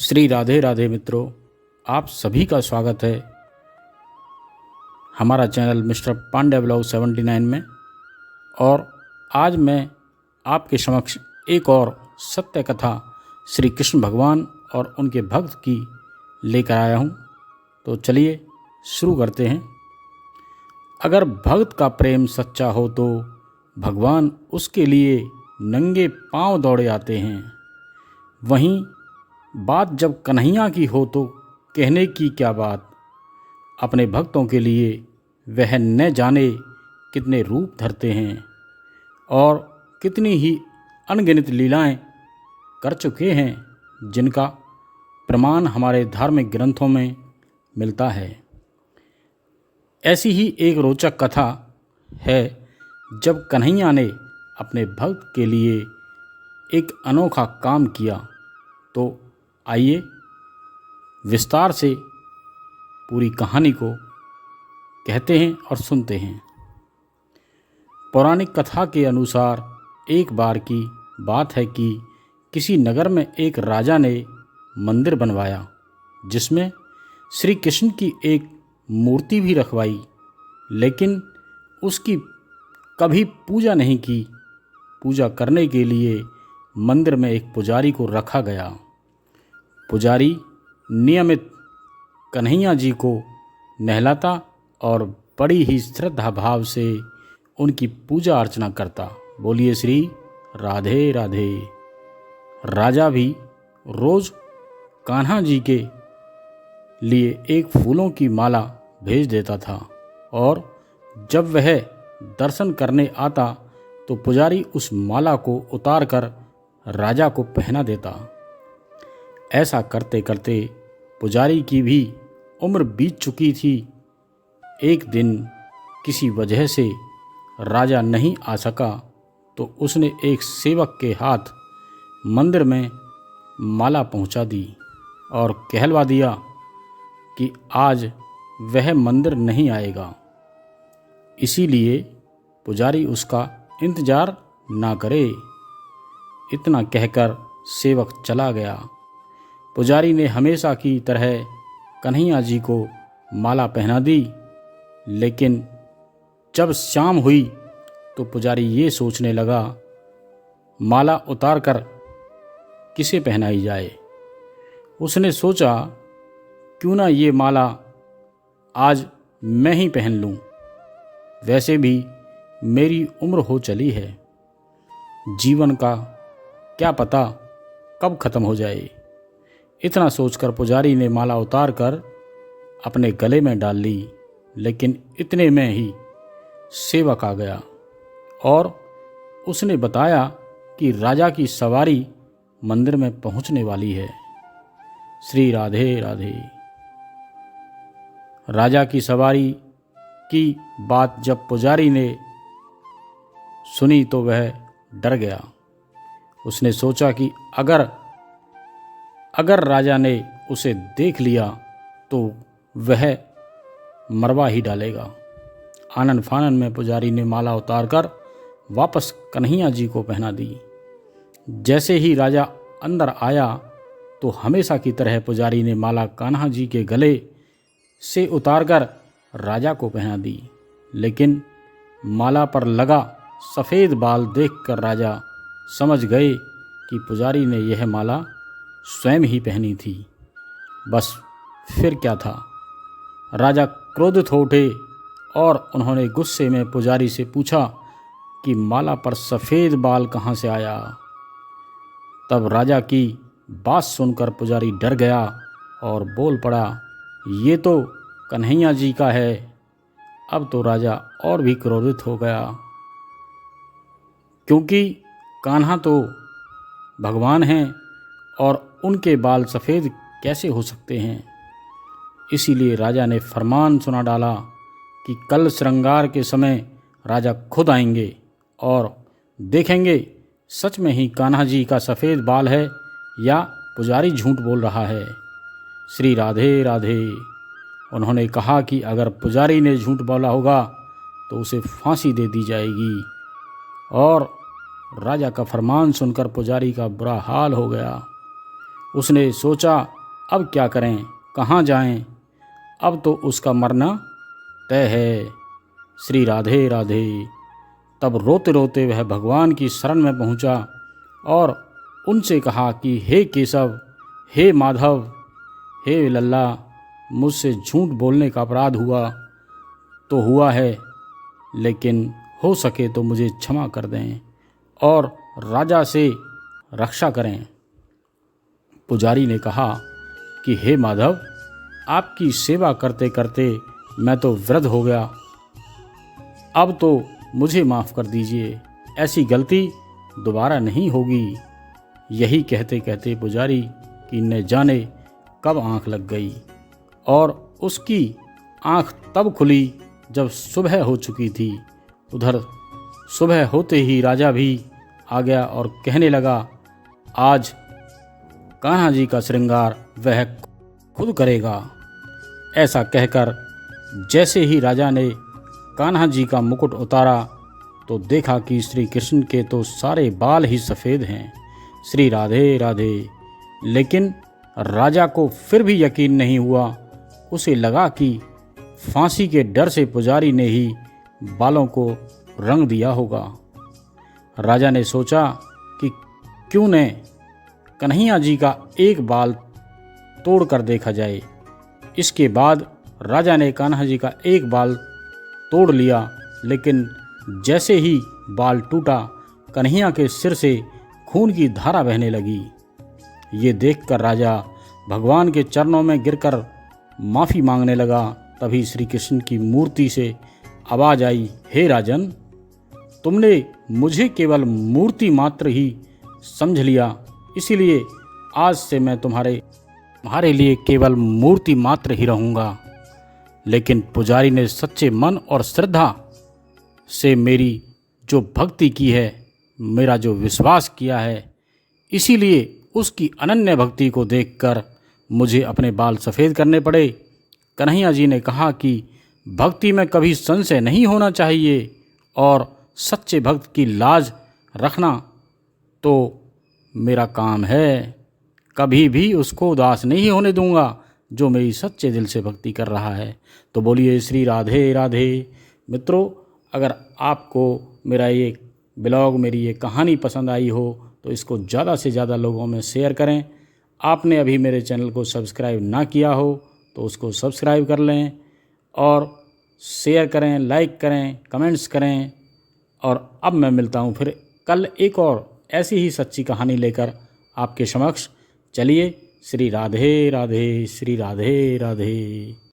श्री राधे राधे मित्रों, आप सभी का स्वागत है हमारा चैनल मिस्टर पांडे ब्लॉग 79 में। और आज मैं आपके समक्ष एक और सत्य कथा श्री कृष्ण भगवान और उनके भक्त की लेकर आया हूँ। तो चलिए शुरू करते हैं। अगर भक्त का प्रेम सच्चा हो तो भगवान उसके लिए नंगे पांव दौड़े आते हैं। वहीं बात जब कन्हैया की हो तो कहने की क्या बात। अपने भक्तों के लिए वह न जाने कितने रूप धरते हैं और कितनी ही अनगिनत लीलाएं कर चुके हैं, जिनका प्रमाण हमारे धार्मिक ग्रंथों में मिलता है। ऐसी ही एक रोचक कथा है जब कन्हैया ने अपने भक्त के लिए एक अनोखा काम किया। तो आइए विस्तार से पूरी कहानी को कहते हैं और सुनते हैं। पौराणिक कथा के अनुसार एक बार की बात है कि किसी नगर में एक राजा ने मंदिर बनवाया, जिसमें श्री कृष्ण की एक मूर्ति भी रखवाई, लेकिन उसकी कभी पूजा नहीं की। पूजा करने के लिए मंदिर में एक पुजारी को रखा गया। पुजारी नियमित कन्हैया जी को नहलाता और बड़ी ही श्रद्धा भाव से उनकी पूजा अर्चना करता। बोलिए श्री राधे राधे। राजा भी रोज कान्हा जी के लिए एक फूलों की माला भेज देता था, और जब वह दर्शन करने आता तो पुजारी उस माला को उतार कर राजा को पहना देता। ऐसा करते करते पुजारी की भी उम्र बीत चुकी थी। एक दिन किसी वजह से राजा नहीं आ सका तो उसने एक सेवक के हाथ मंदिर में माला पहुंचा दी और कहलवा दिया कि आज वह मंदिर नहीं आएगा, इसीलिए पुजारी उसका इंतजार ना करे। इतना कहकर सेवक चला गया। पुजारी ने हमेशा की तरह कन्हैया जी को माला पहना दी, लेकिन जब शाम हुई तो पुजारी ये सोचने लगा, माला उतार कर किसे पहनाई जाए। उसने सोचा, क्यों ना ये माला आज मैं ही पहन लूं, वैसे भी मेरी उम्र हो चली है, जीवन का क्या पता कब खत्म हो जाए। इतना सोचकर पुजारी ने माला उतार कर अपने गले में डाल ली, लेकिन इतने में ही सेवक आ गया और उसने बताया कि राजा की सवारी मंदिर में पहुंचने वाली है। श्री राधे राधे। राजा की सवारी की बात जब पुजारी ने सुनी तो वह डर गया। उसने सोचा कि अगर राजा ने उसे देख लिया तो वह मरवा ही डालेगा। आनन फानन में पुजारी ने माला उतारकर वापस कन्हैया जी को पहना दी। जैसे ही राजा अंदर आया तो हमेशा की तरह पुजारी ने माला कान्हा जी के गले से उतारकर राजा को पहना दी, लेकिन माला पर लगा सफ़ेद बाल देखकर राजा समझ गए कि पुजारी ने यह माला स्वयं ही पहनी थी। बस फिर क्या था। राजा क्रोधित हो उठे और उन्होंने गुस्से में पुजारी से पूछा कि माला पर सफ़ेद बाल कहाँ से आया। तब राजा की बात सुनकर पुजारी डर गया और बोल पड़ा, ये तो कन्हैया जी का है। अब तो राजा और भी क्रोधित हो गया, क्योंकि कान्हा तो भगवान हैं और उनके बाल सफ़ेद कैसे हो सकते हैं। इसीलिए राजा ने फरमान सुना डाला कि कल श्रृंगार के समय राजा खुद आएंगे और देखेंगे सच में ही कान्हा जी का सफ़ेद बाल है या पुजारी झूठ बोल रहा है। श्री राधे राधे। उन्होंने कहा कि अगर पुजारी ने झूठ बोला होगा तो उसे फांसी दे दी जाएगी। और राजा का फरमान सुनकर पुजारी का बुरा हाल हो गया उसने सोचा अब क्या करें, कहाँ जाएं? अब तो उसका मरना तय है। श्री राधे राधे। तब रोते रोते वह भगवान की शरण में पहुंचा और उनसे कहा कि हे केशव, हे माधव, हे लल्ला, मुझसे झूठ बोलने का अपराध हुआ तो हुआ है, लेकिन हो सके तो मुझे क्षमा कर दें और राजा से रक्षा करें। पुजारी ने कहा कि हे माधव, आपकी सेवा करते करते मैं तो वृद्ध हो गया, अब तो मुझे माफ़ कर दीजिए, ऐसी गलती दोबारा नहीं होगी। यही कहते कहते पुजारी की न जाने कब आंख लग गई और उसकी आंख तब खुली जब सुबह हो चुकी थी। उधर सुबह होते ही राजा भी आ गया और कहने लगा, आज कान्हा जी का श्रृंगार वह खुद करेगा। ऐसा कहकर जैसे ही राजा ने कान्हा जी का मुकुट उतारा तो देखा कि श्री कृष्ण के तो सारे बाल ही सफ़ेद हैं। श्री राधे राधे। लेकिन राजा को फिर भी यकीन नहीं हुआ। उसे लगा कि फांसी के डर से पुजारी ने ही बालों को रंग दिया होगा। राजा ने सोचा कि क्यों न कन्हैया जी का एक बाल तोड़ कर देखा जाए। इसके बाद राजा ने कान्हा जी का एक बाल तोड़ लिया, लेकिन जैसे ही बाल टूटा कन्हैया के सिर से खून की धारा बहने लगी। ये देखकर राजा भगवान के चरणों में गिरकर माफ़ी मांगने लगा। तभी श्री कृष्ण की मूर्ति से आवाज़ आई, हे राजन, तुमने मुझे केवल मूर्ति मात्र ही समझ लिया, इसीलिए आज से मैं तुम्हारे लिए केवल मूर्ति मात्र ही रहूँगा। लेकिन पुजारी ने सच्चे मन और श्रद्धा से मेरी जो भक्ति की है, मेरा जो विश्वास किया है, इसीलिए उसकी अनन्य भक्ति को देखकर मुझे अपने बाल सफ़ेद करने पड़े। कन्हैया जी ने कहा कि भक्ति में कभी संशय नहीं होना चाहिए और सच्चे भक्त की लाज रखना तो मेरा काम है। कभी भी उसको उदास नहीं होने दूंगा जो मेरी सच्चे दिल से भक्ति कर रहा है। तो बोलिए श्री राधे राधे। मित्रों, अगर आपको मेरा ये ब्लॉग, मेरी ये कहानी पसंद आई हो तो इसको ज़्यादा से ज़्यादा लोगों में शेयर करें। आपने अभी मेरे चैनल को सब्सक्राइब ना किया हो तो उसको सब्सक्राइब कर लें और शेयर करें, लाइक करें, कमेंट्स करें। और अब मैं मिलता हूँ फिर कल एक और ऐसी ही सच्ची कहानी लेकर आपके समक्ष। चलिए, श्री राधे राधे, श्री राधे राधे।